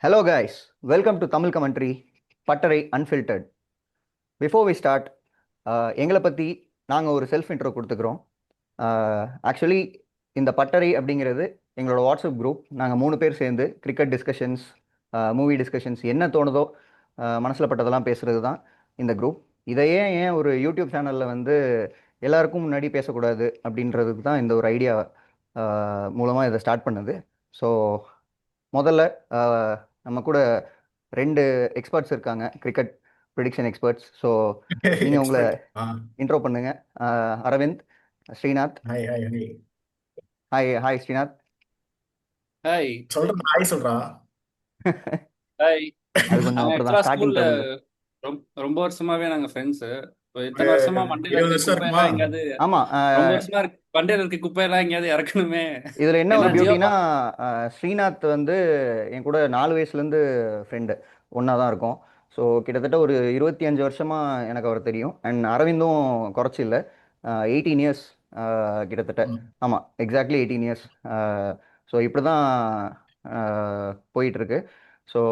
Hello, guys. Welcome to Tamil Commentary, Pattarai Unfiltered. Before we start, எங்களை பற்றி நாங்கள் ஒரு செல்ஃப் இன்ட்ரோ கொடுத்துக்கிறோம். ஆக்சுவலி இந்த பட்டறை அப்படிங்கிறது எங்களோட வாட்ஸ்அப் குரூப். நாங்கள் 3 பேர் சேர்ந்து கிரிக்கெட் டிஸ்கஷன்ஸ், மூவி டிஸ்கஷன்ஸ், என்ன தோணுதோ மனசில் பட்டதெல்லாம் பேசுகிறது தான் இந்த குரூப். இதையே ஏன் ஒரு யூடியூப் சேனலில் வந்து எல்லாருக்கும் முன்னாடி பேசக்கூடாது அப்படின்றதுக்கு தான் இந்த ஒரு ஐடியா மூலமாக இதை ஸ்டார்ட் பண்ணுது. ஸோ முதல்ல நம்ம கூட 2 எக்ஸ்பர்ட்ஸ் இருக்காங்க, கிரிக்கெட் ப்ரிடிக்ஷன் எக்ஸ்பர்ட்ஸ். ஸோ நீங்கள் உங்களை இன்ட்ரோ பண்ணுங்க. Arvind, Srinath. Hi hi hi hi hi Srinath. Hi சொல்றா ஹாய் சொல்றா. ஹாய். அது கொஞ்சம் நாங்க அப்படிதான் ஆக்சுவலா ஸ்டார்டிங் ஸ்கூல்ல ட்ரபிள். ரொம்ப வருஷமாவே நாங்க ஃப்ரெண்ட்ஸ். இத்தனை ஒரு வருஷமா மண்டையில 20 இருக்க வருஷம் இருக்குமா? குப்பையெல்லாம் எங்கேயாவது ஆமாம், ரொம்ப வருஷமா மண்டையில இருக்க குப்பையெல்லாம் எங்கேயாவது இறக்கணுமே. இதில் என்ன ஒரு எல்லாம் பியூட்டினா, ஸ்ரீநாத் வந்து என் கூட 4 வயசுலேருந்து ஃப்ரெண்டு, ஒன்றா தான் இருக்கோம். ஸோ கிட்டத்தட்ட ஒரு 25 வருஷமாக எனக்கு அவர் தெரியும். அண்ட் அரவிந்தும் குறைச்சி இல்லை, 18 இயர்ஸ் கிட்டத்தட்ட. ஆமாம், எக்ஸாக்ட்லி 18 இயர்ஸ். ஸோ இப்படி தான் போயிட்டுருக்கு. ஸோ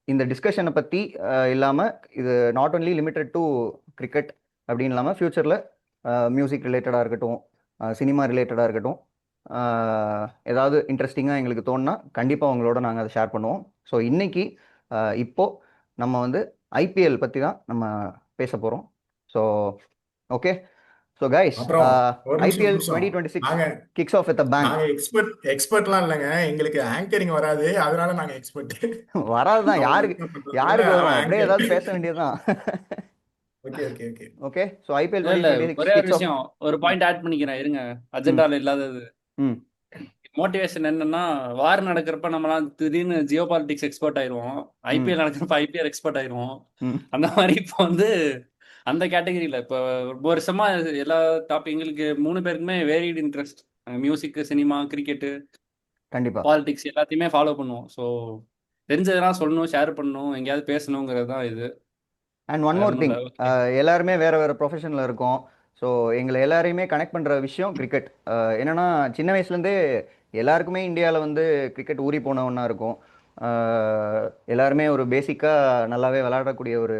இந்த டிஸ்கஷனை பற்றி இல்லாமல், இது not only limited to cricket அப்படின்னு இல்லாமல் ஃப்யூச்சரில் மியூசிக் ரிலேட்டடாக இருக்கட்டும், சினிமா ரிலேட்டடாக இருக்கட்டும், ஏதாவது இன்ட்ரெஸ்டிங்காக எங்களுக்கு தோணுனா கண்டிப்பாக உங்களோட நாங்கள் அதை ஷேர் பண்ணுவோம். ஸோ இன்னைக்கு இப்போது நம்ம வந்து ஐபிஎல் பற்றி தான் நம்ம பேச போகிறோம். So okay. ஸோ கைஸ், அப்புறம் ஒரு நிமிஷம், ஐபிஎல் நிமிஷம். 2026 நாங்க kicks off with a bang. நாங்க எக்ஸ்பர்ட்லாம் இல்லைங்க. எங்களுக்கு ஆங்கரிங் வராது, அதனால நாங்க எக்ஸ்பர்ட். வராது தான். யாருக்கு வரும்? அப்படியே ஏதாவது பேச ஆங்கர். வேண்டியதுதான். Okay okay okay. Okay. So IPL இல்ல 2026 ஒரே ஒரு கிக்ஸ் ஆஃப். விஷயம், ஒரு பாயிண்ட் ஆட் பண்ணிக்கிறேன் இருங்க. அஜெண்டால இல்லாதது ம் மோட்டிவேஷன் என்னன்னா, வார் நடக்கிறப்ப நம்மலாம் திடீர்னு ஜியோ பாலிட்டிக்ஸ் எக்ஸ்பர்ட் ஆயிடுவோம், ஐபிஎல் நடக்கிறப்ப ஐபிஎல் எக்ஸ்பர்ட் ஆயிடுவோம். ம் அந்த மாதிரி இப்போ வந்து அந்த கேட்டகரியில இப்போ ரொம்ப வருஷமா எல்லா டாபிக் எங்களுக்கு 3 பேருக்குமே varied interest. Music, cinema, cricket, கண்டிப்பாக. பாலிடிக்ஸ் எல்லாத்தையுமே ஃபாலோ பண்ணுவோம். ஸோ தெரிஞ்சதெல்லாம் சொல்லணும், ஷேர் பண்ணணும், எங்கேயாவது பேசணுங்கிறது தான் இது. அண்ட் ஒன் வேற மோர் ஒன்றும் திங், இல்லை. ஓகே. எல்லாருமே வேறு வேறு ப்ரொஃபஷனில் இருக்கோம். ஸோ எங்களை எல்லாரையுமே கனெக்ட் பண்ணுற விஷயம் கிரிக்கெட். என்னென்னா, சின்ன வயசுலேருந்தே எல்லாருக்குமே இந்தியாவில் வந்து கிரிக்கெட் ஊறி போன ஒன்றா இருக்கும். எல்லாருமே ஒரு பேசிக்காக நல்லாவே விளையாடக்கூடிய ஒரு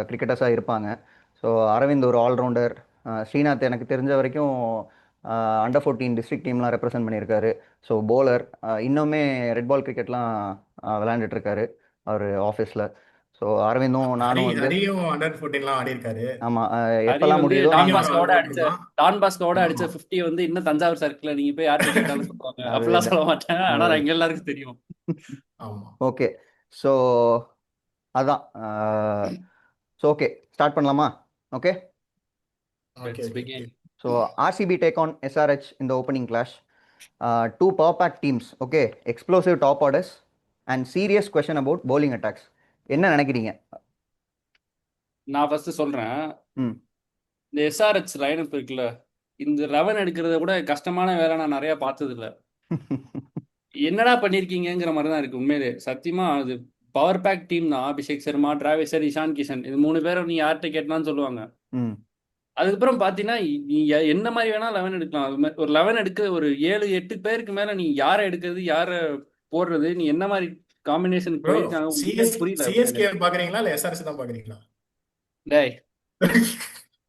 கிரிக்கெட்டர்ஸாக இருப்பாங்க. ஸோ அரவிந்த் ஒரு ஆல்ரவுண்டர், ஸ்ரீநாத் எனக்கு தெரிஞ்ச வரைக்கும் அண்டர் 14 டிஸ்ட்ரிக்ட் டீம்லாம் ரெப்ரசன்ட் பண்ணியிருக்காரு. ஸோ போலர், இன்னுமே ரெட் பால் கிரிக்கெட்லாம் விளையாண்டுட்ருக்காரு அவர் ஆஃபீஸில். ஸோ அரவிந்தும் நானும் வந்து ஹரியும் அண்டர் 14லாம் ஆடி இருக்காரு. ஆமாம், ஹரி எப்போல்லாம் வந்து முடியுதோ டான் நாங்கள். பாஸ்கோட அடிச்ச டான் பாஸ்கோட அடிச்ச ஆமா 50 வந்து இன்னும் தஞ்சாவூர் சர்க்கிள் நீங்க போய் யார்கிட்ட கேட்டாலும் சொல்லுவாங்க. அது அப்படிலாம் சொல்ல மாட்டேன், ஆனா அது எங்க எல்லாருக்கும் தெரியும். ஆமா. ஓகே. ஸோ அதான். ஸோ ஓகே, ஸ்டார்ட் பண்ணலாமா? Okay. Okay let's okay okay. Begin. So RCB take on SRH in the opening clash. Two power pack teams, okay, explosive top orders and serious question about bowling attacks. என்ன நினைக்கிறீங்க? நான் first சொல்றேன், ம் இந்த SRH lineup இருக்குல்ல, இந்த 11 எடுக்கிறத கூட கஷ்டமான வேலை நான் நிறைய பார்த்தது இல்ல. என்னடா பண்ணிருக்கீங்கிற மாதிரி தான் இருக்கு உண்மையிலே. சத்தியமா அது பவர் பேக் டீம் தான். அபிஷேக் சர்மா, டிராவிஸ், இஷான் கிஷன், இது 3 பேரும் நீ யார்கிட்ட கேட்டாலும் சொல்லுவாங்க. ம் அதுக்கப்புறம் பார்த்தீங்கன்னா, நீ என்ன மாதிரி வேணா 11 எடுக்கலாம். அது ஒரு 11 எடுக்க ஒரு 7-8 பேருக்கு மேல நீ யாரை எடுக்கிறது, யாரை போடுறது, நீ என்ன மாதிரி காம்பினேஷன் ப்ரோ, பண்ணியிருக்காங்க உண்மையிலே புரியல உண்மையிலே. சிஎஸ்கே பாக்குறீங்களா இல்ல எஸ்ஆர்சி தான் பாக்குறீங்களா? டேய்,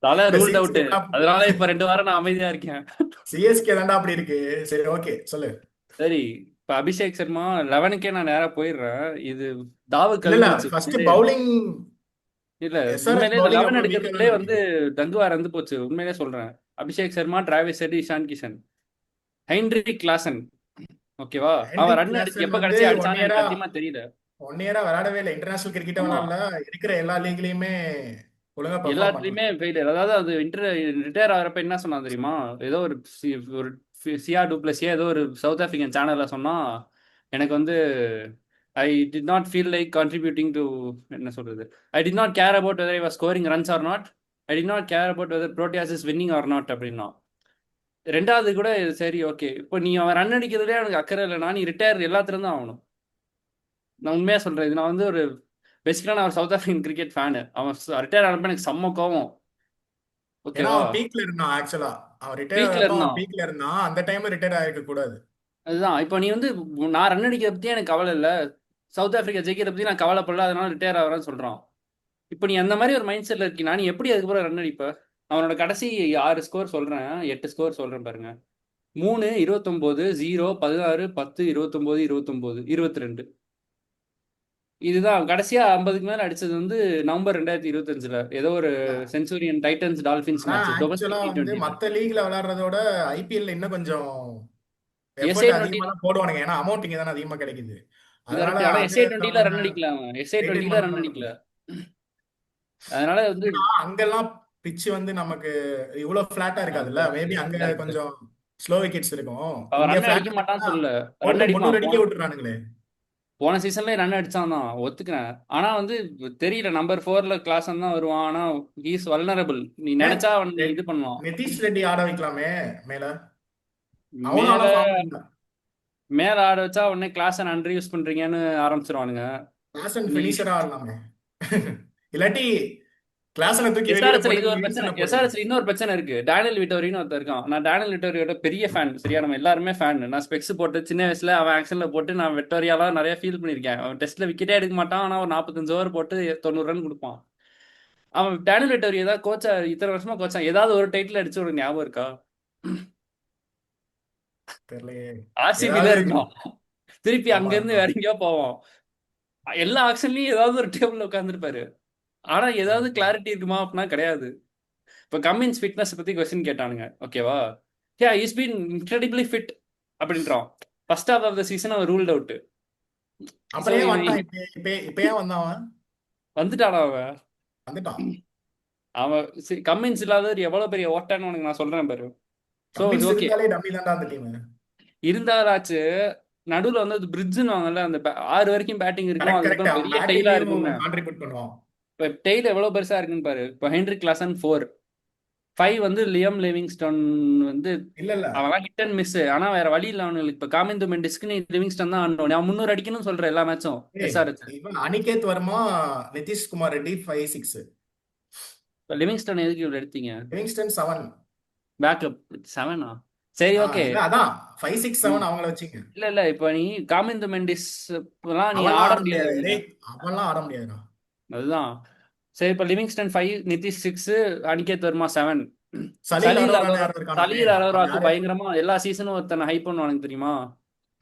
தலை இல்ல ரூல்ட் அவுட். சிஎஸ்கே அதனால இப்ப 2 வாரம் நான் அமைதியா இருக்கேன். சிஎஸ்கே தான்டா அப்படி இருக்கு. சரி ஓகே சொல்லு. சரி, இப்ப அபிஷேக் சர்மா 11க்கே நான் நேரா போயிடுறேன். இது தாவு இல்ல இல்ல கழுவிடுச்சு ஃபர்ஸ்ட் உண்மையிலே. பவுலிங். இல்ல எஸ்ஆர்எஸ் உண்மையிலே இந்த பவுலிங் 11 அவ்வளவு வீக்கா எடுக்கிறதுலே தான் வந்து இருக்கு. தங்குவா இறந்து போச்சு. உண்மையிலே சொல்றேன். Abhishek Sharma, Travis Head, Ishan Kishan, Heinrich Klaasen. ஓகேவா? அவன் ஹென்ரிக் ரன் அடிச்சு கிளாசன் எப்ப வந்து கடைசி ஒன் அடிச்சான்னு எனக்கு இயரா சத்தியமா தெரியல. விளையாடவே இல்லை. இன்டர்நேஷனல் கிரிக்கெட்டும் ஆமா, விளையாடல, இருக்கிற எல்லா லீக்லயுமே ஒழுங்கா பெர்ஃபார்ம் பண்ணல. எல்லாத்துலயுமே ஃபெயிலியர். அதாவது அது ரிட்டையர் ஆகிறப்ப என்ன சொன்னா தெரியுமா? ஏதோ ஒரு சிஆர் டூப்ளசியா ஏதோ ஒரு சவுத் ஆப்பிரிக்கன் சேனல்ல சொன்னா, எனக்கு வந்து I did not feel like contributing to, என்ன சொல்றது, I did not care about whether I was scoring runs or not, I did not care about whether Proteas is winning or not அப்படின்னா. ரெண்டாவது கூட சரி ஓகே, இப்போ நீ அவன் run அடிக்கிறதுலே எனக்கு அக்கறை இல்லைனா நீ ரிட்டையர் எல்லாத்துலேயும் தான் ஆகணும். நான் உண்மையா சொல்றேன். இது நான் வந்து ஒரு பேசிக்கலா நான் ஒரு சவுத் ஆப்பிரிக்கன் கிரிக்கெட் ஃபேனு. அவன் ரிட்டையர் ஆனப்ப எனக்கு செம்ம கோவம். ஏன்னா ஓகேவா? அவன் பீக்ல இருந்தான். ஆக்சுவலா அவன் ரிட்டையர் பீக்ல ஆகிறப்ப அவன் இருந்தான். பீக்ல இருந்தான். அந்த டைம் ரிட்டையர் ஆயிருக்க கூடாது. அதுதான் இப்போ நீ வந்து, நான் ரன் அடிக்கிறத பத்தி எனக்கு கவலை இல்லை. சவுத் ஆப்பிரிக்கா ஜெயிக்கிறத பத்தி நான் கவலைப்படல, அதனால ரிட்டையர் ஆகிறேன்னு சொல்றான். இப்போ நீ அந்த மாதிரி ஒரு மைண்ட் செட்ல இருக்கீனா, நீ எப்படி அதுக்கப்புறம் ரன் அடிப்ப? அவனோட கடைசி 6 ஸ்கோர் சொல்றேன், 8 ஸ்கோர் சொல்றேன் பாருங்க. 3, 29, 0, 16, 10, 29, 29, 22. இதுதான் கடைசியா 50க்கு மேல அடிச்சது வந்து நவம்பர் 2025ல ஏதோ ஒரு செஞ்சுரியன் டைட்டன்ஸ் டால்பின்ஸ் ஆனா மேட்ச் ஆக்சுவலா டொமஸ்டிக் வந்து T20ல. மத்த லீக்ல விளையாடுறதோட ஐபிஎல்ல இன்னும் கொஞ்சம் எஸ்ஏ எஃபர்ட் அதிகமா 20 தான் போடுவானுங்க, ஏன்னா அமௌண்ட் இங்க தானே அதிகமா கிடைக்குது. அதனால கரெக்ட். ஆனா அது எஸ்ஏ 20ல அவங்க ரன் அடிக்கல அவன். எஸ்ஏ மெயின்டைன் 20ல ரன் பண்ணணும். அடிக்கல. அதனால வந்து ஏன்னா அங்கெல்லாம் பிட்ச் வந்து நமக்கு இவ்வளவு பிளாட்டா இருக்காதுல்ல, மேபி அங்க கரெக்ட். கொஞ்சம் ஸ்லோ விக்கெட்ஸ் இருக்கும். அவன் இங்க ரன் அடிக்க பிளாட்டா மாட்டான்னு இருந்தா சொல்லல. ரன் போட்டு அடிப்பான். 300 அடிக்க விட்டுறானுங்களே. போன சீசன்ல ரன் அடிச்சான் தான், ஒத்துக்கிறேன். ஆனா வந்து தெரியல, நம்பர் 4ல கிளாஸ் தான் வருவான். ஆனா ஹீஸ் வல்னரபிள். நீ ஏன் நினைச்சா அவன் இது பண்ணுவான். நிதிஷ் ரெட்டி ஆட வைக்கலாமே மேல, அவனும் மேல ஆனா ஃபார்ம் இல்ல. மேல ஆட வச்சா உடனே கிளாஸ் அண்டர் யூஸ் பண்றீங்கன்னு ஆரம்பிச்சிருவானுங்க. கிளாஸ் அண்ட் நீ பினிஷரா ஆடலாமே. இல்லாட்டி கிளாஸனை தூக்கி வெளியில எஸ்ஆர்எஸ்ல இது போட்டு ஒரு பிரச்சனை. வில்சனை போடு. எஸ்ஆர்எஸ்ல இன்னொரு பிரச்சனை இருக்கு. டேனியல் விட்டோரின்னு ஒருத்தர் இருக்கான். நான் டேனியல் விட்டோரியோட பெரிய ஃபேன். சரியா, நம்ம எல்லாருமே ஃபேன். நான் ஸ்பெக்ஸ் போட்டு சின்ன வயசுல அவன் ஆக்ஷன்ல போட்டு நான் விட்டோரியாலாம் நிறைய ஃபீல் பண்ணியிருக்கேன். அவன் டெஸ்ட்ல விக்கெட்டே எடுக்க மாட்டான், ஆனா ஒரு 45 ஓவர் போட்டு 90 ரன் கொடுப்பான். அவன் டேனியல் விட்டோரி ஏதாவது கோச்சா இத்தனை வருஷமா கோச்சா ஏதாவது ஒரு டைட்டில் அடிச்சு ஒரு ஞாபகம் இருக்கா? தெரியலையே. ஆர்சிபில ஏதாவது இருக்கு. இருக்கான். திருப்பி ஆமா அங்க இருந்து ஆமா. வேற எங்கேயோ போவோம். எல்லா ஆக்ஷன்லயும் ஏதாவது ஒரு டேபிள்ல உட்காந்துருப்பாரு. ஆனா ஏதாவது கிளாரிட்டி இருக்குமா அப்படின்னா கிடையாது. இப்போ கம்மின்ஸ் ஃபிட்னஸ் பத்தி கொஸ்டின் கேட்டானுங்க, ஓகேவா? இஸ் பீன் இன்க்ரெடிபிளி ஃபிட் அப்படின்றான். First half of the season அவன் ரூல்ட் அவுட். ஸோ அப்புறம் ஏன் வந்துட்டான்? இப்ப ஏன் வந்தான் அவன்? வந்துட்டானா அவன்? வந்துட்டான். அவன் கம்மின்ஸ் இல்லாதவர் எவ்வளவு பெரிய ஓட்டான்னு உனக்கு நான் சொல்றேன் பாரு. ஸோ இது கமின்ஸ் ஓகே. இருந்தாலே டம்மி தான்டா அந்த டீம். இருந்தாலாச்சு நடுவில் வந்து அது பிரிட்ஜுன்னு வாங்கல, அந்த 6 வரைக்கும் பேட்டிங் இருக்கும், கரெக்ட் கரெக்ட். அதுக்கப்புறம் அவன் பெரிய டெய்லா பேட்டிங்லயும் இருக்குங்க. கான்ட்ரிபியூட் பண்ணுவான். இப்போ டெய்ல் எவ்வளவு பெருசா இருக்குன்னு பாரு. இப்போ ஹென்ரி கிளாசன் 4, 5 வந்து லியம் லிவிங்ஸ்டன் வந்து இல்ல இல்ல அவன்லாம் ஹிட் அண்ட் மிஸ். ஆனா வேற வழி இல்லை அவனுக்கு. இப்போ காமிந்து மெண்டிஸ்க்கு நீ லிவிங்ஸ்டன் தான் ஆடணும். அவன் 300 அடிக்கணும்னு சொல்ற எல்லா மேட்சும் ஏய், எஸ்ஆர்எச். இவன் அனிகேத் வர்மா, நிதிஷ்குமார் ரெட்டி 5-6, இப்போ லிவிங்ஸ்டன் எதுக்கு இவ்வளோ எடுத்தீங்க? லிவிங்ஸ்டன் 7. பேக்கப் 7ஆ? சரி, ஓகே. இல்ல அதான் 5-6-7 அவங்கள வச்சுங்க. இல்ல இல்ல, இப்போ நீ காமிந்து மெண்டிஸ் எல்லாம் நீ அவன்லாம் ஆட ஆட முடியாது. முடியாதுங்க. டேய் அவன்லாம் ஆட முடியாதுடா. அதுதான். சரி, இப்போ லிவிங்ஸ்டன் 5, நிதிஷ் 6, அனிகேத் வர்மா 7. சலீல் சலீல் அரோரான்னு அரோரா. யாரும் இருக்கானாமே, சலீல் அவன் அரோராக்கு யாரு? பயங்கரமா எல்லா சீசனும் ஒருத்தனை ஹைப் பண்ணுவானுங்க தெரியுமா?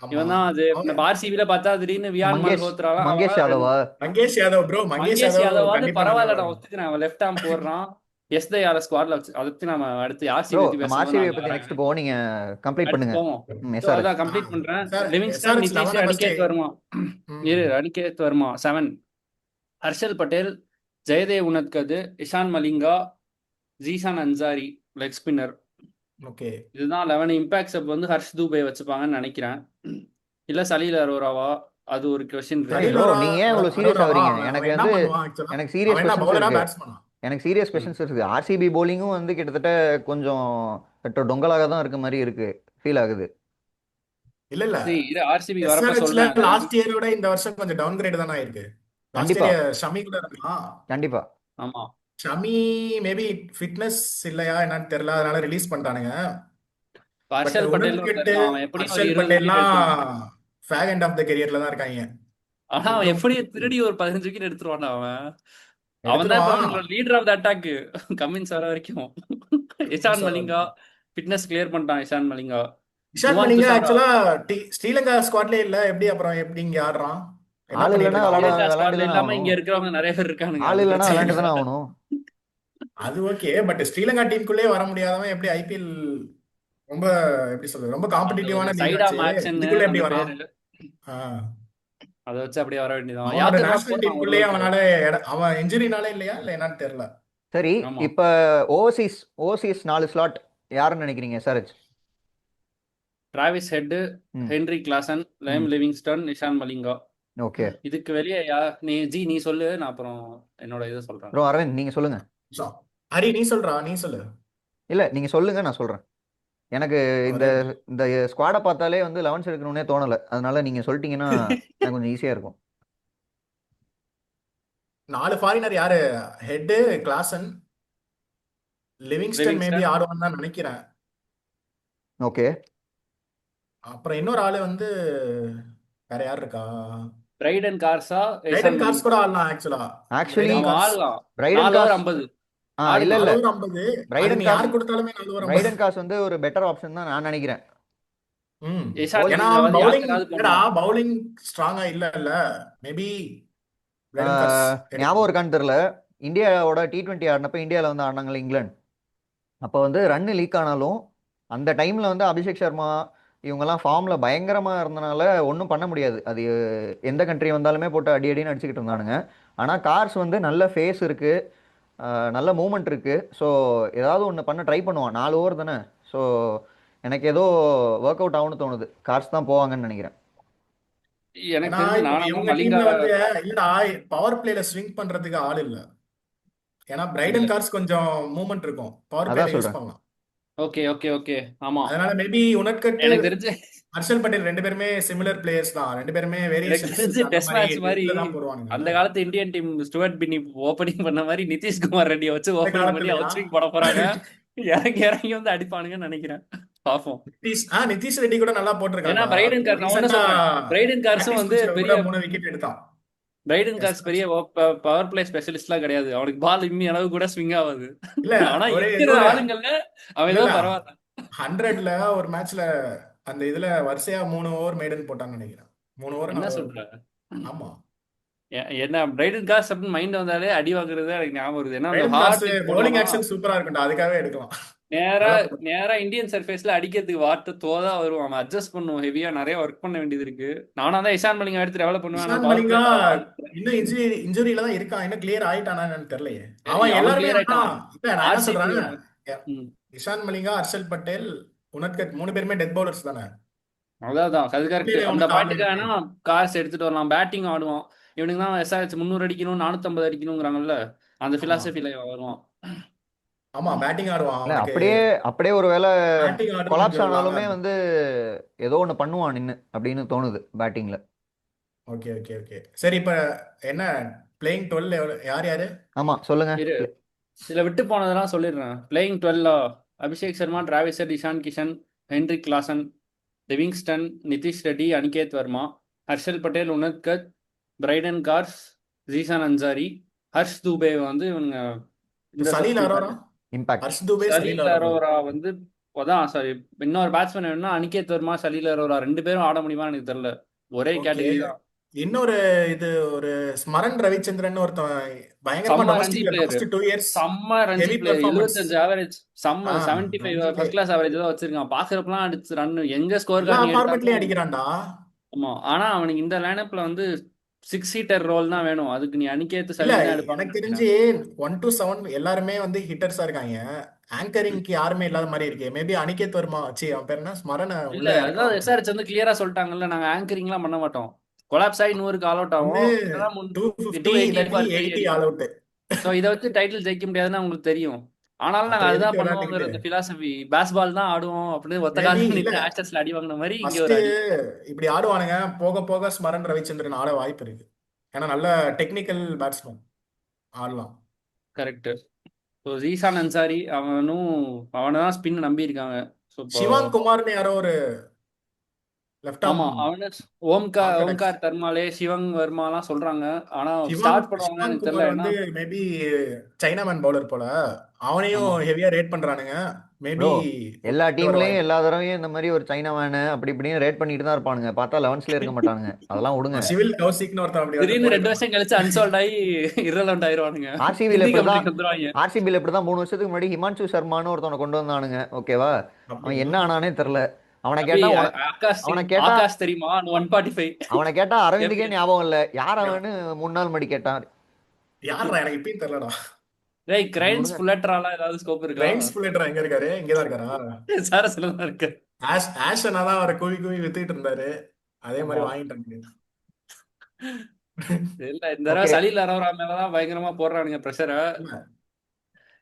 ஆமா இவன் தான் அது. அவன் நம்ம ஆர்சிபில பார்த்தா திடீர்னு வியான் மங்கேஷ் மல்ஹோத்ராலாம் மங்கேஷ் யாதவா? மங்கேஷ் யாதவ் ப்ரோ. மங்கேஷ் மங்கேஷ் யாதவ் யாதவாவது கண்டிப்பா நல்லா பரவாயில்ல, நான் வருவான். ஒத்துக்கிறேன். அவன் லெஃப்ட் ஆர்ம் போடுறான். எஸ்தயார ஸ்குவாட்ல வச்சு அதை பத்தி நம்ம அடுத்து ஆர்சிபி ப்ரோ, பத்தி நம்ம பேசும்போது நான் ஆர்சிபியை அங்க பத்தி வரேன். நெக்ஸ்ட் போவோம். நீங்க கம்ப்ளீட் அடுத்து பண்ணுங்க. போவோம். So SRH. அதான் கம்ப்ளீட் பண்றேன். Sir Livingstone, SRH Nitish, 11 first. Aniket Varma. இரு, Aniket Varma 7, Harshal Patel, Jaydev Unadkat, Eshan Malinga, Zeeshan Ansari leg spinner. Okay. இதுதான் 11. இம்பாக்ட் சப் வந்து ஹர்ஷ் தூபே வச்சுப்பாங்கன்னு நினைக்கிறேன். இல்ல சலீல் அரோராவா, அது ஒரு கொஸ்டின் சரி இருக்கு. ப்ரோ, நீங்க ஏன் இவ்வளவு சீரியஸ் அரோராவா ஆகுறீங்க? அவன் எனக்கு என்ன வந்து பண்ணுவான் ஆக்சுவலா? எனக்கு சீரியஸ் அவன் என்ன கொஸ்டின்ஸ் பவுலரா இருக்கு. பேட்ஸ்மேனா? எனக்கு சீரியஸ் கொஸ்டின்ஸ் இருக்குது. ஆர்சிபி போலிங்கும் வந்து கிட்டத்தட்ட கொஞ்சம் டொங்கலாக தான் இருக்க மாதிரி இருக்கு, ஃபீல் ஆகுது. இல்ல இல்ல சரி, இது ஆர்சிபி வரப்ப எஸ்ஆர்எச்ல சொல்றேன். லாஸ்ட் இயரோட இந்த வருஷம் கொஞ்சம் டவுன் கிரேட் தானே ஆயிருக்கு. லாஸ்ட் கண்டிப்பா இயர் ஷமி கூட இருந்தான். கண்டிப்பா. ஆமா. ஷமி மேபி ஃபிட்னஸ் இல்லையா என்னன்னு தெரியல, அதனால ரிலீஸ் பண்ணிட்டானுங்க. இப்ப பட் ஹர்ஷல் பட்டேல் ஒருத்தர் உனத்கட்டு, இருக்கான். அவன் எப்படியும் ஒரு ஹர்ஷல் 20 விக்கெட் பட்டேல்லாம் எடுத்துருவான். ஃபேக் எண்ட் ஆஃப் த கெரியர்ல தான் இருக்காங்க. ஆனா அவன் கொஞ்சம் எப்படி திருடி ஒரு 15 விக்கெட் எடுத்துருவான் அவன். அவன் தான் இப்ப எடுத்துருவான். அவனுக்கு leader of the attack Cummins வர வரைக்கும். இஷான் மலிங்கா ஃபிட்னஸ் கிளியர் பண்ணிட்டான். இஷான் மலிங்கா. இஷான் யுவான் மலிங்கா துஷாரா ஆக்சுவலா ஸ்ரீலங்கா ஸ்குவாட்லயே இல்ல, எப்படி அப்புறம் எப்படி இங்க ஆடுறான்? என்ன ஆள் பண்ணிட்டு இல்லைன்னா இருக்கான் அவன்? ஸ்ரீலங்கா விளாண்டு ஸ்குவாட்ல தானே இல்லாம ஆகணும். இங்க இருக்கிறவங்க நிறைய பேர் இருக்கானுங்க, ஆள் அது இல்லைன்னா பிரச்சனை விளாண்டு இல்ல. தானே ஆகணும். அது ஓகே, பட் ஸ்ரீலங்கா டீமுக்குள்ளே வர முடியாதவன் எப்படி ஐபிஎல்? ரொம்ப எப்படி சொல்றது, ரொம்ப அது ஒரு காம்படிட்டிவான லீக் சைடா ஆச்சு. மேக்ஸ்ன்னு இதுக்குள்ள எப்படி அந்த வரான்? பேரு. ஆ. அதை வச்சு அப்படியே வர வேண்டியதான். அவனோட யாத்திரா நேஷனல் போடுறான் டீமுக்குள்ளேயே ஓரளவுக்கு. அவனால அவன் இன்ஜுரினால இல்லையா இல்ல என்னன்னு தெரியல. சரி, ஆமா. இப்ப ஓவர்சீஸ் ஓவர்சீஸ் 4 ஸ்லாட் யாருன்னு நினைக்கிறீங்க எஸ்ஆர்எச்? டிராவிஸ் ஹெட், ம் ஹென்ரி கிளாசன், லைம் ம் லிவிங்ஸ்டன், நிஷான் மலிங்கா. ஓகே இதுக்கு வெளியே நீ சொல்லு, நான் அப்புறம் என்னோட இதை சொல்றேன். ப்ரோ. அரவிந்த், நீங்க சொல்லுங்க. ஹரி நீ சொல்றா, நீ சொல்லு. இல்ல, நீங்க சொல்லுங்க, நான் சொல்றேன். எனக்கு இந்த ஒரே இந்த ஸ்குவாடை பார்த்தாலே வந்து 11 எடுக்கணும்னே தோணலை. அதனால நீங்க சொல்லிட்டீங்கன்னா எனக்கு கொஞ்சம் ஈஸியா இருக்கும். 4 ஃபாரினர் யாரு? Head, Klaasen, Livingstone maybe Livingstone, ஆடுவான்னு தான் நினைக்கிறேன். ஓகே. அப்புறம் இன்னொரு ஆளு வந்து வேற யார் இருக்கா? பிரைடன் கார்ஸா ரைடன் இஷான் கார்ஸ் மலிங்கா கூட ஆடலாம் ஆக்சுவலா. ஆக்சுவலி ரைடன் அவன் கார்ஸ் ஆடலாம். பிரைடன் 4 ஓவர் காஸ் 50 இல்ல ஆடலாம். இல்ல 4 ஓவர் 50. அது பிரைடன் நீ காஸ் யார் கொடுத்தாலுமே 4 ஓவர் 50. பிரைடன் காஸ் வந்து ஒரு பெட்டர் ஆப்ஷன் தான் நான் நினைக்கிறேன். ம் இஷான் போல் ஏன்னா மலிங்காவது பவுலிங் யாருக்காவது இல்லடா, பண்ணுவான். பவுலிங் ஸ்ட்ராங்கா இல்ல. மேபி ரைடன் கார்ஸ் ஞாபகம் இருக்கான்னு தெரியல, இந்தியாவோட T20 ஆடினப்ப இந்தியாவில் வந்து ஆடினாங்கல்ல இங்கிலாந்து, அப்போ வந்து ரன்னு லீக் ஆனாலும் அந்த டைமில் வந்து அபிஷேக் சர்மா இவங்கெல்லாம் ஃபார்மில் பயங்கரமாக இருந்தனால ஒன்றும் பண்ண முடியாது. அது எந்த கண்ட்ரி வந்தாலுமே போட்டு அடி அடின்னு அடிச்சுக்கிட்டு இருந்தானுங்க. ஆனால் கார்ஸ் வந்து நல்ல ஃபேஸ் இருக்குது, நல்ல மூமெண்ட் இருக்குது. ஸோ ஏதாவது ஒன்று பண்ண ட்ரை பண்ணுவான். 4 ஓவர் தானே. ஸோ எனக்கு ஏதோ ஒர்க் அவுட் ஆகும்னு தோணுது. கார்ஸ் தான் போவாங்கன்னு நினைக்கிறேன். எனக்கு ஏன்னா தெரிஞ்சு இப்ப நானா இவங்க மலிங்கா டீம்ல வந்து இல்லடா, பவர் பிளேல ஸ்விங் பண்றதுக்கு ஆள் இல்ல. ஏன்னா இல்ல. பிரைடன் கார்ஸ் கொஞ்சம் மூவ்மெண்ட் இருக்கும், பவர் அதான் பிளேல யூஸ் சொல்கிறேன். பண்ணலாம். Okay okay okay. ஆமா. அதனால மேபி உனக்கட்டு எனக்கு தெரிஞ்சு ஹர்ஷல் பட்டேல் 2 பேருமே சிமிலர் பிளேயர்ஸ் தான். 2 பேருமே எனக்கு வேரியேஷன்ஸ் தெரிஞ்சு அந்த டெஸ்ட் மாதிரி மேட்ச் மாதிரி டெப்த்ல தான் போடுவானுங்க. அந்த காலத்து இந்தியன் டீம் ஸ்டுவர்ட் பின்னி ஓப்பனிங் பண்ண மாதிரி நிதிஷ்குமார் ரெட்டியை வச்சு இந்த ஓப்பனிங் பண்ணி காலத்துலயா அவுட் ஸ்விங் போட போறாங்க. இறங்கி இறங்கி வந்து அடிப்பானுங்கன்னு நினைக்கிறேன். பார்ப்போம். நிதிஷ் ரெட்டி கூட நல்லா ஏன்னா போட்டிருக்கான்டா. பிரைடன் கார் நான் ஒண்ணு ரீசெண்டா சொல்றேன், பிரைடன் கார்ஸும் பிராக்டிஸ் வந்து மேட்ச்ல கூட பெரிய 3 விக்கெட் எடுத்தான். பிரைடன் டெஸ்ட் கார்ஸ் பெரிய மேட்ச் பவர் பிளே ஸ்பெஷலிஸ்ட்லாம் கிடையாது. அவனுக்கு பால் இம்மி அளவு கூட ஸ்விங் ஆகாது. இல்ல ஆனா ஒரு இருக்கிற ஒரு ஆளுங்கள்ல அவன் இல்ல ஏதோ இல்ல பரவாயில்ல. 100ல ஒரு மேட்ச்ல அந்த இதுல வரிசையா 3 ஓவர் மெய்டன் போட்டான்னு நினைக்கிறேன். 3 ஓவர் என்ன 4 ஓவர் சொல்ற? போட்டான். ஆமா, என்ன பிரைடன் கார்ஸ் அப்படின்னு மைண்ட் வந்தாலே அடி வாங்குறது எனக்கு ஞாபகம் வருது. ஏன்னா அந்த Brydon Carse hard hit bowling போடுவானா ஆக்ஷன் சூப்பரா இருக்கும்டா, அதுக்காகவே எடுக்கலாம். நேரா நல்லா போடுவான். நேரா இந்தியன் சர்ஃபேஸ்ல அடிக்கிறதுக்கு வாட்டு தோதா வருவான். அவன் அட்ஜஸ்ட் பண்ணுவோம், ஹெவியா நிறைய ஒர்க் பண்ண வேண்டியது இருக்கு. நானா தான் இஷான் மலிங்கா எடுத்து டெவலப் பண்ணுவேன். ஆனா இஷான் பவர் மலிங்கா பிளேல ஆள் இன்னும் இன்ஜுரியில தான் இருக்கான். இன்னும் கிளியர் ஆயிட்டானான்னு தெரியலையே. தெரியும் அவன் அவன் எல்லாருமே கிளியர் ஆனா ஆயிட்டான். இல்ல நான் என்ன ஆர்சிபி சொல்றேன், ம் இஷான் மலிங்கா, ஹர்ஷல் பட்டேல், உனத்கட் 3 பேருமே டெத் பவுலர்ஸ் தானே. அதான் அது கரெக்ட். எப்படி அந்த உனக்கு பாயிண்ட்டுக்கு ஆடுறதுக்கு? வேணா காசு எடுத்துட்டு வரலாம். பேட்டிங் ஆடுவான். இவனுக்கு தான் எஸ்ஆர்ஹெச் 300 அடிக்கணும் 450 அடிக்கணுங்கிறாங்கல்ல, அந்த ஆமா பிலாசபில வருவான். ஆமா, பேட்டிங் ஆடுவான். இல்லை அவனுக்கு அப்படியே அப்படியே ஒரு வேளை பேட்டிங் ஆடுறது கொலாப்ஸ் கொஞ்சம் லாங்கா ஆனாலுமே இருக்கும். வந்து ஏதோ ஒன்று பண்ணுவான் நின்று அப்படின்னு தோணுது பேட்டிங்கில். ஓகே. சரி, இப்ப என்ன பிளேயிங் 12 யார் யாரு? ஆமாம் சொல்லுங்க. இரு, இதுல விட்டு போனதெல்லாம் சொல்லிடுறேன். Playing 12 Abhishek Sharma, Travis Head, Ishan Kishan, Heinrich Klaasen, Livingstone, Nitish Reddy, Aniket Varma, Harshal Patel, Unadkat, Brydon Carse, Zeeshan Ansari, Harsh Dubey வந்து இவங்க இந்த சலீல் அரோரா, சப்ஸ்டியூட். இம்பாக்ட். ஹர்ஷ் துபே, சலீல் சலீல் அரோரா. அரோரா வந்து அதான் சாரி, இன்னொரு பேட்ஸ்மேன் வேணும்னா அனிகேத் வர்மா, சலீல் அரோரா 2 பேரும் ஆட முடியுமான்னு எனக்கு தெரியல. ஒரே ஓகே. கேட்டகரி தான். இன்னொரு இது ஒரு ஸ்மரன் ரவிச்சந்திரன் ஒருத்தன் பயங்கரமா செம்ம ரஞ்சி டொமஸ்டிக்ல பிளேயர், லாஸ்ட் 2 இயர்ஸ் செம்ம Ranji heavy player. Performance. 75 average, செம்ம 75 ரஞ்சி ஃபர்ஸ்ட் கிளாஸ் ஆவரேஜ் தான் வச்சிருக்கான். பாக்குறப்பெல்லாம் அடிச்சு ரன் எங்க ஸ்கோர் எல்லா கார்டு நீ ஃபார்மேட்லயும் எடுத்தாலும். அடிக்கிறான்டா. ஆமா, ஆனா அவனுக்கு இந்த லைனப்ல வந்து 6 சீட்டர் ரோல் தான் வேணும். அதுக்கு நீ அனிகேத் இல்ல சலீல் தான் எடுப்பாங்கன்னு எனக்கு தெரிஞ்சு நினைக்கிறேன். 1 to 7 எல்லாருமே வந்து ஹிட்டர்ஸா இருக்காங்க. ஆங்கரிங்க்கு யாருமே இல்லாத மாதிரி இருக்கு. மேபி அனிகேத் வர்மா வச்சு அவன் பேர் என்ன ஸ்மரனை இல்ல உள்ள அதான் இறக்கலாம். எஸ்ஆர்ஹெச் வந்து கிளியரா சொல்லிட்டாங்கல்ல, நாங்க ஆங்கரிங்லாம் பண்ண மாட்டோம். கொலாப்ஸ் ஆகி 100க்கு ஆல் அவுட் ஒண்ணு ஆகும். இல்லைன்னா 250 280 இல்லாட்டி ஃபார் கேரி 80 அடிக்கும். All out. ஸோ இதை வச்சு டைட்டில் ஜெயிக்க முடியாதுன்னு உங்களுக்கு தெரியும். ஆனாலும் நாங்க அப்புறம் அதுதான் எதுக்கு பண்ணுவோங்கிற விளையாண்டுக்கிட்டு? அந்த பிலாசபி, பேஸ்பால் தான் ஆடுவோம் அப்படின்னு ஒத்த மேபி காலில் இல்ல நின்று ஆஸ்டர்ஸ்ல அடி வாங்கின மாதிரி இங்க ஃபர்ஸ்ட் ஒரு அடி. இப்படி ஆடுவானுங்க, போக போக ஸ்மரன் ரவிச்சந்திரன் ஆட வாய்ப்பு இருக்கு. ஏன்னா நல்ல டெக்னிக்கல் பேட்ஸ்மேன், ஆடலாம். கரெக்ட். ஸோ ஜீசான் அன்சாரி அவனை தான் ஸ்பின் நம்பி இருக்காங்க. ஸோ இப்போ சிவாங் குமார்னு யாரோ ஒரு லெஃப்ட் ஆர்ம் ஆமா அவனு ஆர்த்தடாக்ஸ். ஓம்கார் தர்மாலே, சிவங் வர்மாலாம் சொல்றாங்க. ஆனா சிவாங் ஸ்டார்ட் பண்ணுவாங்கன்னு சிவாங் எனக்கு தெரியல. குமார் ஏன்னா வந்து மேபி சைனாமேன் பவுலர் போல, அவனையும் ஆமா ஹெவியா ரேட் பண்றானுங்க. மேபி ப்ரோ எல்லா வர டீம்லேயும் வாய்ப்பு. எல்லா தடவையும் இந்த மாதிரி ஒரு சைனா மேனு அப்படி இப்படின்னு ரேட் பண்ணிட்டு தான் இருப்பானுங்க. பார்த்தா 11ஸ்ல இருக்க மாட்டானுங்க. அதெல்லாம் விடுங்க. சிவில் கௌசிக்னு ஒருத்தன் அப்படி வந்து திடீர்னு போட்டுட்டு 2 இருந்தான். வருஷம் கழிச்சு அன்சோல்ட் ஆகி இரலவெண்ட் ஆயிருவானுங்க. ஆர்சிபியில் ஹிந்தி இப்படி தான் கம்பெனிக்கு வந்துருவாங்க. ஆர்சிபியில் இப்படி தான் 3 வருஷத்துக்கு முன்னாடி ஹிமான்சு சர்மான்னு ஒருத்தவனை கொண்டு வந்தானுங்க. ஓகேவா, அவன் அப்படியா? என்ன ஆனானே தெரில. அவனை அப்படி கேட்டா ஆகாஷ் அவனை சிங், கேட்டா ஆகாஷ் தெரியுமா 145 அவனை கேட்டா அரவிந்துக்கே கேபிஎல். ஞாபகம் இல்லை. யார் அவனு 3 நாள் முன்னாடி கேட்டான். யாரா, எனக்கு இப்பயும் தெரியலடா. டேய் சரி கிரைன்ஸ் விடுங்க. ஃபுல்லட்ராலாம் ஏதாவது ஸ்கோப் இருக்கா? கிரைன்ஸ் புல்லட்டர் எங்க இருக்காரு? இங்கதான் இருக்காரா? சாரஸ்ல தான் இருக்கு. ஆஷனா தான் அவரை கூவி கூவி வித்துட்டு இருந்தாரு. அதே மாதிரி ஆமா வாங்கிட்டாங்க. இல்ல இந்த தடவை ஓகே சலீல் அரோரா மேலதான் பயங்கரமா போடுறானுங்க ப்ரெஷரை.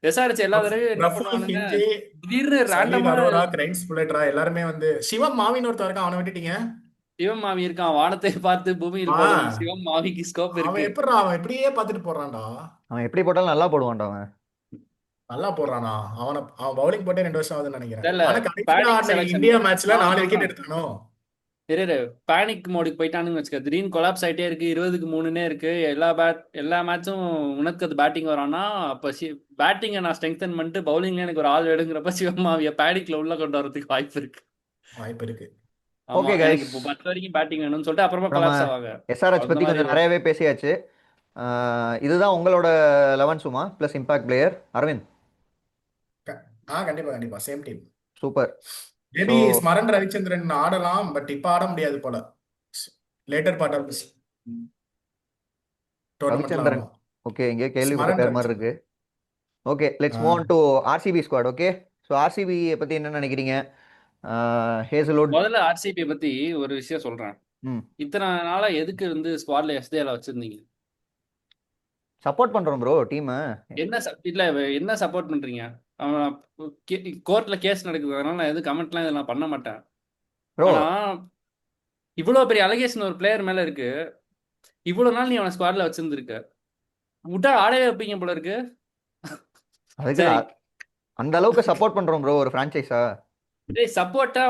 எஸ்ஆர்ஹெச் எல்லா தடவையும் என்ன ரஃபு பண்ணுவானுங்க, ஹிஞ்சி, திடீர்னு சலீல் ரேண்டமா அரோரா, கிரைன்ஸ் புல்லட்டரா எல்லாருமே வந்து சிவம் மாவின் ஒருத்தர் இருக்கான், அவனை விட்டுட்டீங்க. சிவம் மாவி இருக்கான். வானத்தை பார்த்து பூமியில் ஆ போடும் சிவம் மாவிக்கு ஸ்கோப் இருக்கு. அவன் எப்படியே பார்த்துட்டு போடுறான்டா. அவன் எப்படி போட்டாலும் நல்லா போடுவான்டா அவன். நல்லா போடுறானா? அவன் பவுலிங் போட்டே 2 வருஷம் ஆகுதுன்னு நினைக்கிறேன். தெரியல, ஆனா கடைசியா பேட்டிங் ஆடின செலக்ஷன் இந்தியா மேட்ச்ல நான் 4 விக்கெட் சொல்றேன். எடுத்தானோ. இரு பேனிக் மோடுக்கு போயிட்டானுன்னு வச்சுக்க, திடீர்னு கொலாப்ஸ் ஆயிட்டே இருக்கு, 20க்கு 3னே இருக்கு, எல்லா மேட்சும் உனக்கு அது பேட்டிங் வரான்னா, அப்ப பேட்டிங்கை நான் ஸ்ட்ரெங்தன் பண்ணிட்டு பவுலிங்ல எனக்கு ஒரு ஆள் எடுங்கிறப்ப சிவமாவிய பேனிக்ல உள்ள கொண்டு வரதுக்கு வாய்ப்பு இருக்கு. வாய்ப்பு இருக்கு. ஆமா, ஓகே எனக்கு கைஸ், இப்போ 10 வரைக்கும் பேட்டிங் வேணும்னு சொல்லிட்டு அப்புறமா நம்ம கொலாப்ஸ் ஆவாங்க. எஸ்ஆர்ஹெச் அந்த பற்றி மாதிரி கொஞ்சம் நிறையவே பேசியாச்சு. இதுதான் உங்களோட 11 சும்மா ப்ளஸ் இம்பாக்ட் பிளேயர் அரவிந்த். க- கண்டிப்பா கண்டிப்பா same team. Super. So maybe Smaran Ravichandran ஆடலாம், பட் இப்ப ஆட முடியாது போல. லேட்டர் பார்ட் ஆஃப் டோர்னமெண்ட்ல ரவிச்சந்திரன், ஆடலாம். ஓகே, இங்கே கேள்விப்பட்ட ஸ்மரன் பேர் மாதிரி இருக்கு. Ravichandran. Okay, let's move on to RCB squad. Okay, so RCB பற்றி என்ன நினைக்கிறீங்க? ஹேசல்வுட். முதல்ல ஆர்சிபி பத்தி ஒரு விஷயம் சொல்றேன். ம் இத்தனை நாளா எதுக்கு வந்து ஸ்குவாட்ல எஸ்டேல வச்சிருந்தீங்க? சப்போர்ட் பண்ணுறோம் ப்ரோ டீமை. இல்ல என்ன சப்போர்ட் பண்றீங்க? அவன் கோர்ட்ல கேஸ் நடக்குது, அதனால நான் எதுவும் கமெண்ட்லாம் இதில் நான் பண்ண மாட்டேன். ப்ரோ ஆனா இவ்வளவு பெரிய அலிகேஷன் ஒரு பிளேயர் மேல இருக்கு, இவ்வளவு நாள் நீ அவனை ஸ்குவாட்ல வச்சிருந்திருக்க, விட்டா ஆடவே வைப்பீங்க போல இருக்கு. அதுக்கு சரி, அந்த அளவுக்கு சப்போர்ட் பண்ணுறோம் ப்ரோ ஒரு ஃப்ரான்ச்சைஸா. டேய் சப்போர்ட்டா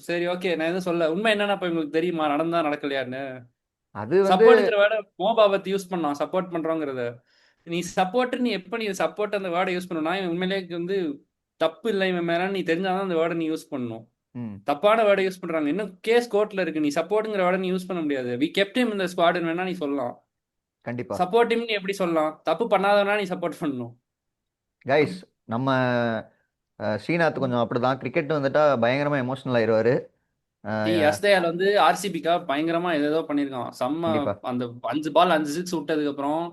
சரி ஓகே, நான் எதுவும் சொல்ல. உண்மை என்னன்னா இப்ப உங்களுக்கு தெரியுமா நடந்தா நடக்கலையான்னு? அது வந்து சப்போர்ட்ங்கிற வேர்டை மோபாபத் யூஸ் பண்ணான், சப்போர்ட் பண்றோங்கிறத. நீ சப்போர்ட், நீ எப்ப நீ சப்போர்ட் அந்த வேர்டை யூஸ் பண்ணா, இவன் உண்மையிலேயே வந்து தப்பு இல்லை இவன் மேல நீ தெரிஞ்சாதான் அந்த வேர்டை நீ யூஸ் பண்ணணும். ம் தப்பான வேர்டை யூஸ் பண்றாங்க. இன்னும் கேஸ் கோர்ட்ல இருக்கு, நீ சப்போர்ட்ங்கிற வேர்டை நீ யூஸ் பண்ண முடியாது. வி கெப்ட் ஹிம் இந்த ஸ்குவாட் வேணா நீ சொல்லலாம், கண்டிப்பாக. சப்போர்ட் டீம் நீ எப்படி சொல்லலாம்? தப்பு பண்ணாதவனா நீ சப்போர்ட் பண்ணணும். கைஸ், நம்ம ஸ்ரீநாத் கொஞ்சம் அப்படிதான், கிரிக்கெட் வந்துட்டா பயங்கரமா எமோஷனல் ஆயிடுவாரு. எஸ்தேல் வந்து ஆர்சிபிக்கா பயங்கரமா ஏதேதோ பண்ணியிருக்கான் செம்ம. கண்டிப்பா அந்த 5 பால் 5 சிக்ஸ் விட்டதுக்கு அப்புறம்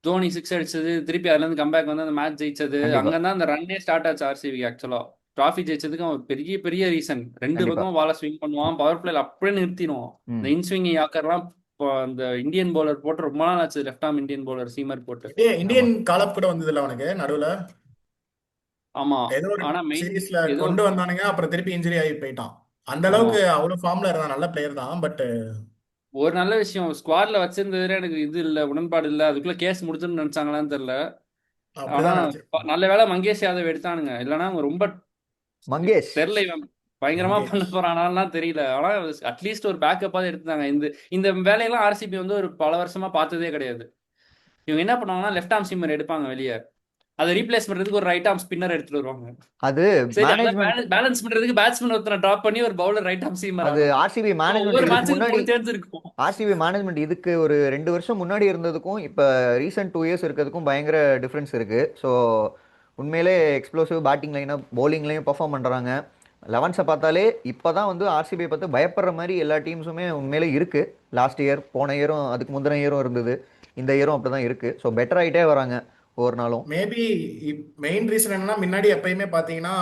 தோனி சிக்ஸ் அடிச்சது, திருப்பி அதுல இருந்து கம்பேக் வந்து அந்த மேட்ச் ஜெயிச்சது, கண்டிப்பா அங்கதான் அந்த ரன்னே ஸ்டார்ட் ஆச்சு ஆர்சிபிக்கு. ஆக்சுவலா டிராஃபி ஜெயிச்சதுக்கு அவன் பெரிய பெரிய ரீசன். ரெண்டு கண்டிப்பா. பக்கமும் பால ஸ்விங் பண்ணுவான், பவர் பிளேல அப்படியே நிறுத்திடுவான். இந்த ம் இன்ஸ்விங் யாக்கர்லாம் இப்போ அந்த இந்தியன் பவுலர் போட்டு ரொம்ப நாள் ஆச்சு, left arm Indian bowler seamer போட்டு. ஆமா இந்தியன் காலப் கூட வந்ததுல அவனுக்கு நடுவுல ஆமா, ஏதோ ஒரு ஆனா மெயின் சீரீஸ்ல ஏதோ கொண்டு வந்தானுங்க, அப்புறம் திருப்பி இன்ஜுரி ஆகி போயிட்டான். அந்த ஆமா, அளவுக்கு அவ்வளவு ஃபார்ம்ல இருந்தான், நல்ல பிளேயர் தான். பட் ஒரு நல்ல விஷயம் ஸ்குவாட்ல வச்சிருந்ததுல எனக்கு இது இல்ல, உடன்பாடு இல்ல. அதுக்குள்ள கேஸ் முடிச்சுன்னு நினைச்சாங்களான்னு தெரியல. ஆனா அப்படிதான் நினைச்சிருப்பான். நல்ல வேளை மங்கேஷ் யாதவ் எடுத்தானுங்க, இல்லைன்னா அவங்க ரொம்ப மங்கேஷ். தெரியல இவன் பயங்கரமா பண்ண மங்கேஷ் போறானாலாம் தெரியல. ஆனா அட்லீஸ்ட் ஒரு பேக்கப்பாவது எடுத்தாங்க. இந்த இந்த வேலையெல்லாம் ஆர்சிபி வந்து ஒரு பல வருஷமா பார்த்ததே கிடையாது. இவங்க என்ன பண்ணுவாங்கன்னா லெஃப்ட் ஆர்ம் ஸ்பின்னர் எடுப்பாங்க வெளியே, அதை ரீப்ளேஸ் பண்றதுக்கு ஒரு ரைட் ஆர்ம் ஸ்பின்னர் எடுத்துட்டு வருவாங்க. அது சரி, அதை மேனேஜ்மெண்ட். பேலன்ஸ் பண்றதுக்கு பேட்ஸ்மேன் ஒருத்தனை டிராப் பண்ணி ஒரு பவுலர் ரைட் ஆர்ம் சீமர் அது ஆடணும். ஆர்சிபி மேனேஜ்மெண்ட் ஒவ்வொரு இதுக்கு மேட்சுக்கு முன்னாடி. 3 சேஞ்ச் இருக்கும். ஆர்சிபி மேனேஜ்மெண்ட் இதுக்கு ஒரு 2 வருஷம் முன்னாடி இருந்ததுக்கும் இப்போ ரீசெண்ட் 2 இயர்ஸ் இருக்கிறதுக்கும் பயங்கர டிஃப்ரென்ஸ் இருக்கு. ஸோ உண்மையிலே எக்ஸ்ப்ளோசிவ் பேட்டிங் லைனாக பவுலிங்லையும் பர்ஃபார்ம் பண்ணுறாங்க. லெவன்ஸை பார்த்தாலே இப்போ தான் வந்து ஆர்சிபியை பார்த்து பயப்படுற மாதிரி எல்லா டீம்ஸுமே உண்மையிலே இருக்குது. லாஸ்ட் இயர், போன இயரும், அதுக்கு முந்தின இயரும் இருந்தது, இந்த இயரும் அப்படி தான் இருக்குது. ஸோ பெட்டர் ஆகிட்டே வராங்க ஒவ்வொரு நாளும். மேபி மெயின் ரீசன் என்னன்னா, முன்னாடி எப்பயுமே பாத்தீங்கன்னா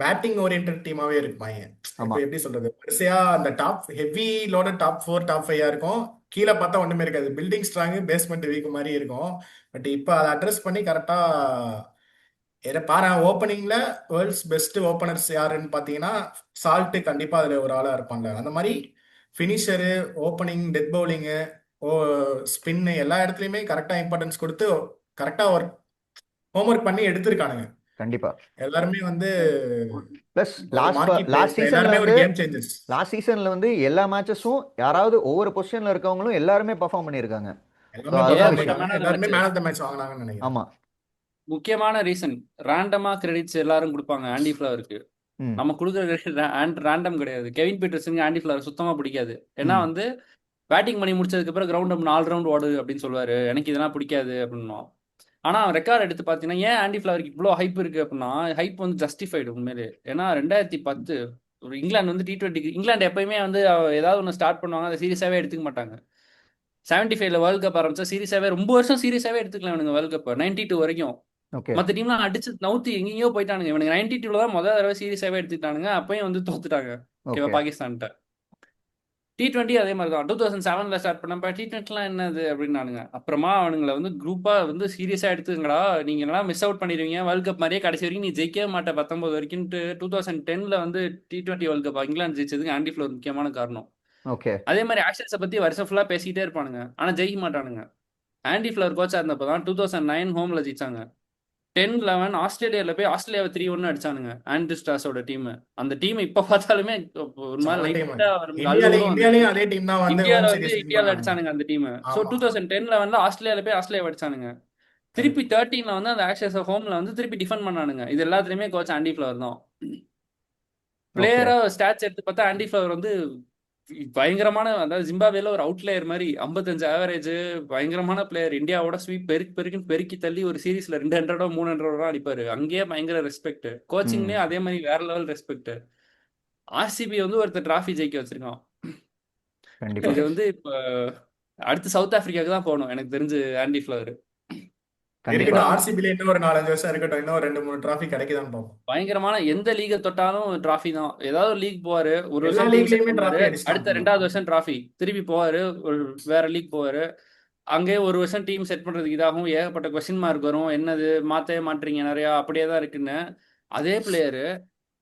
பேட்டிங் ஓரியன்ட் டீமாவே இருப்பாங்க. இப்போ ஆமாம் எப்படி சொல்றது, வரிசையா அந்த டாப் ஹெவி லோட டாப் 4 டாப் 5 இருக்கும். கீழே பார்த்தா ஒண்ணுமே இருக்காது, பில்டிங் ஸ்ட்ராங் பேஸ்மெண்ட் வீக் மாதிரி இருக்கும். பட் இப்போ அதை அட்ரஸ் பண்ணி கரெக்டா இதை பாரு. ஓப்பனிங்ல வேர்ல்ட்ஸ் பெஸ்ட் ஓப்பனர்ஸ் யாருன்னு பாத்தீங்கன்னா சால்ட் கண்டிப்பா அதுல ஒரு ஆளா இருப்பாங்க. அந்த மாதிரி ஃபினிஷரு, ஓப்பனிங், டெத் பவுலிங்கு, ஓ ஸ்பின்னு எல்லா இடத்துலயுமே கரெக்டா இம்பார்ட்டன்ஸ் கொடுத்து கரெக்டா ஒர்க் ஹோம்ஒர்க் பண்ணி எடுத்திருக்கானுங்க. கண்டிப்பாக. எல்லாருமே வந்து ப்ளஸ் ஒரு மார்க்கி லாஸ்ட் பிளேயர்ஸ், சீசனில் எல்லாருமே ஒரு வந்து கேம் சேஞ்சர்ஸ். எல்லா மேட்சஸும் யாராவது ஒவ்வொரு பொசிஷனில் இருக்கவங்களும் எல்லாருமே பர்ஃபார்ம் பண்ணியிருக்காங்க. ஸோ எல்லாமே அதுதான் பர்ஃபார்ம் ஏகப்பட்ட விஷயம். பண்ணிட்டாங்க, மேன் ஆஃப் த எல்லாருமே match. Man of the match வாங்கினாங்கன்னு நினைக்கிறேன். ஆமாம். முக்கியமான ரீசன், ரேண்டமா கிரெடிட்ஸ் எல்லாரும் கொடுப்பாங்க ஆண்டி ஃபிளவருக்கு. ம் நம்ம கொடுக்குற ரேண்டம் கிடையாது. கெவின் பீட்டர்ஸனுக்கு ஆண்டி ஃபிளவர் சுத்தமா பிடிக்காது. ஏன்னா ம் வந்து பேட்டிங் பண்ணி முடிச்சதுக்கு அப்புறம் கிரவுண்ட் 4 ரவுண்ட் ஓடு அப்படின்னு சொல்லுவாரு, எனக்கு இதெல்லாம் பிடிக்காது அப்படின்னும். ஆனா அவன் ரெக்கார்ட் எடுத்து பார்த்தீங்கன்னா ஏன் ஆண்டி ஃபிளவருக்கு இவ்வளோ ஹைப் இருக்கு அப்படின்னா, ஹைப் வந்து ஜஸ்டிஃபைடு உண்மையிலே. ஏன்னா 2010 ஒரு இங்கிலாந்து வந்து T20, இங்கிலாந்து எப்பயுமே வந்து ஏதாவது ஒன்று ஸ்டார்ட் பண்ணுவாங்க, அதை சீரியஸாவே எடுத்துக்க மாட்டாங்க. 75ல வேர்ல்ட் கப் ஆரம்பிச்சா சீரியஸாவே ரொம்ப வருஷம் சீரியஸாவே எடுத்துக்கலாம் இவனுங்க வேர்ல்ட் கப் 92 வரைக்கும். ஓகே மற்ற டீம்லாம் அடிச்சு நவுத்தி எங்கேயோ போயிட்டானுங்க. இவனுக்கு 92ல தான் முதல் தடவை சீரியஸாவே எடுத்துக்கிட்டானுங்க. அப்பயும் வந்து தோத்துட்டாங்க ஓகேவா ஓகே. பாகிஸ்தான்கிட்ட. T20 அதே மாதிரி தான் 2007ல ஸ்டார்ட் பண்ணப்ப T20லாம் என்னது அப்படின்னானுங்க. அப்புறமா அவனுங்களை வந்து குரூப்பா வந்து சீரியஸா எடுத்துக்கங்கடா, நீங்க எல்லாம் மிஸ் அவுட் பண்ணிடுவீங்க, வேர்ல்ட் கப் மாதிரியே கடைசி வரைக்கும் நீ ஜெயிக்கவே மாட்ட 19 வரைக்கும்ட்டு 2010ல வந்து T20 வேர்ல்ட் கப் இங்கிலாந்து ஜெயிச்சதுக்கு ஆண்டி ஃபிளவர் முக்கியமான காரணம். ஓகே. அதே மாதிரி ஆக்ஷன்ஸை பத்தி வருஷம் ஃபுல்லா பேசிக்கிட்டே இருப்பானுங்க, ஆனா ஜெயிக்க மாட்டானுங்க. ஆண்டி ஃபிளவர் கோச்சா இருந்தப்போ தான் 2009 ஹோம்ல ஜெயிச்சாங்க. 10-11 ஆஸ்திரேலியாவில் போய் ஆஸ்திரேலியாவை 3-1 அடிச்சானுங்க ஆண்ட்ரூ ஸ்டாஸோட டீம். அந்த டீம் இப்போ பார்த்தாலுமே ஒரு மாதிரி செம டீம். லைட்டாக இந்தியாலயும் அழுவும். அந்த இந்தியாலயும் அதே டீம் தான் வந்து ஹோம் இந்தியாவில் வந்து சீரிஸ் வின் இந்தியாவில் பண்ணாங்க. அடிச்சானுங்க அந்த டீம். ஸோ ஆமா 2010-11 ஆஸ்திரேலியாவில் போய் ஆஸ்திரேலியா அடிச்சானுங்க. திருப்பி 13ல வந்து அந்த ஆக்சஸ் ஹோம்ல வந்து திருப்பி டிஃபெண்ட் பண்ணானுங்க. இது எல்லாத்துலயுமே கோச் ஆண்டி ஃபிளவர் தான். ஓகே பிளேயரா ஸ்டாட்ஸ் எடுத்து பார்த்தா ஆண்டி ஃபிளவர் வந்து பயங்கரமான, அதாவது ஜிம்பாப்வேல ஒரு அவுட்லேயர் மாதிரி 55 ஆவரேஜ், பயங்கரமான பிளேயர். இந்தியாவோட ஸ்வீப் பெருக்குன்னு பெருக்கி தள்ளி ஒரு சீரீஸ்ல 200 300 அடிப்பாரு. அங்கேயே பயங்கர ரெஸ்பெக்ட், கோச்சிங்லயே அதே மாதிரி வேற லெவல் ரெஸ்பெக்ட். ஆர்சிபி வந்து ஒருத்தர் டிராஃபி ஜெயிக்க வச்சிருக்கான். கண்டிப்பா இது வந்து இப்ப அடுத்து சவுத் ஆப்பிரிக்காவுக்கு தான் போகணும் எனக்கு தெரிஞ்சு ஆண்டி ஃபிளவர். கண்டிப்பா இருக்கட்டும். ஆர்சிபில இன்னும் ஒரு 4-5 வருஷம் இருக்கட்டும். இன்னும் ஒரு 2-3 டிராஃபி கிடைக்குதான்னு பார்ப்போம். பயங்கரமான எந்த லீகை தொட்டாலும் டிராஃபி தான். ஏதாவது ஒரு லீக் போவாரு, ஒரு எல்லா வருஷம் டீம் செட் லீக்லயுமே பண்ணுவாரு, டிராஃபி அடிச்சிட்டான். அடுத்த 2வது வருஷம் டிராஃபி திருப்பி போவாரு, ஒரு வேற லீக் போவாரு. அங்கே ஒரு வருஷம் டீம் செட் பண்றதுக்கு இதாகும், ஏகப்பட்ட கொஸ்டின் மார்க் வரும், என்னது மாத்தவே மாட்டீங்க நிறையா, அப்படியே தான் இருக்குன்னு. அதே பிளேயரு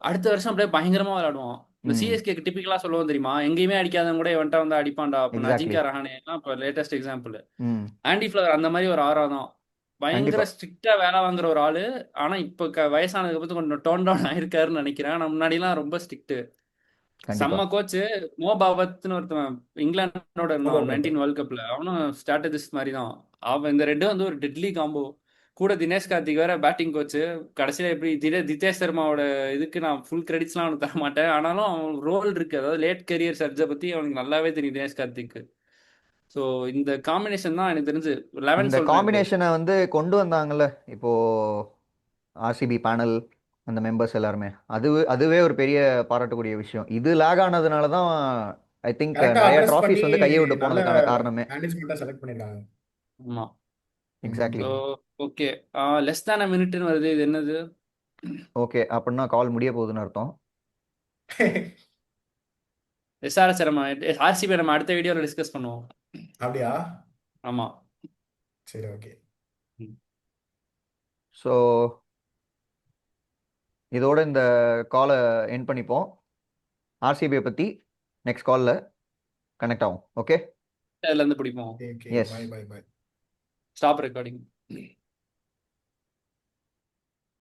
அடுத்த வருஷம் அப்படியே பயங்கரமா விளையாடுவான். இந்த சிஎஸ்கேக்கு டிபிக்கலா சொல்லுவோம் தெரியுமா, எங்கேயுமே அடிக்காதவங்க கூட இவன்ட்ட வந்து அடிப்பான்டா அப்படின்னு. எக்ஸாக்ட்லி அஜிங்கா ரஹானே எல்லாம் இப்போ லேட்டஸ்ட் எக்ஸாம்பிள். ம் ஆண்டி ஃபிளவர் அந்த மாதிரி ஒரு ஆறா தான். பயங்கர கண்டிப்பா ஸ்ட்ரிக்டா வேலை வாங்குற ஒரு ஆளு. ஆனா இப்போ வயசானதுக்கு அப்புறம் கொஞ்சம் டோன் டவுன் ஆயிருக்காருன்னு நினைக்கிறேன். ஆனா முன்னாடிலாம் ரொம்ப ஸ்ட்ரிக்ட். கண்டிப்பா செம்ம கோச். மோ பாபத்னு ஒருத்தன் இங்கிலாண்டோட இருந்தான் 19 வேர்ல்ட் கப்ல. அவனும் ஸ்ட்ராட்டஜிஸ்ட் மாதிரி தான். அவன் இந்த ரெண்டும் வந்து ஒரு டெட்லி காம்போ. கூட தினேஷ் கார்த்திக் வேற பேட்டிங் கோச். கடைசியில எப்படி திதேஷ் சர்மாவோட இதுக்கு நான் ஃபுல் கிரெடிட்ஸ்லாம் அவனுக்கு தர மாட்டேன். ஆனாலும் அவன் ரோல் இருக்கு, அதாவது லேட் கரியர் சர்ஜை பத்தி அவனுக்கு நல்லாவே தெரியும் தினேஷ் கார்த்திக்கு. ஸோ இந்த காம்பினேஷன் தான் எனக்கு தெரிஞ்சு 11 இந்த சொல்றேன் இப்போ. காம்பினேஷனை வந்து கொண்டு வந்தாங்கல்ல இப்போ ஆர்சிபி பேனல் அந்த மெம்பர்ஸ் எல்லாருமே, அதுவே ஒரு பெரிய பாராட்டக்கூடிய விஷயம். இது லேக் ஆனதுனால தான் ஐ திங்க் கரெக்டா நிறைய அட்ரஸ் பண்ணி ட்ராஃபிஸ் வந்து கையை விட்டு நல்ல போனதுக்கான காரணமே. மேனேஜ்மெண்டா செலக்ட் பண்ணிருக்காங்க. ஆமா. Exactly so okay, less than a மினிட்னு வருது, இது என்னது? ஓகே அப்படின்னா கால் முடிய போகுதுன்னு அர்த்தம். எஸ்ஆர்எஸ் நம்ம ஆர்சிபி நம்ம அடுத்த வீடியோவில் டிஸ்கஸ் பண்ணுவோம். அப்படியா? ஆமா. சரி ஓகே. ஸோ இதோட இந்த காலை எண்ட் பண்ணிப்போம். ஆர்சிபியை பற்றி நெக்ஸ்ட் காலில் கனெக்ட் ஆகும். ஓகே அதுல இருந்து பிடிப்போம். Okay Yes. Bye bye bye. Stop recording.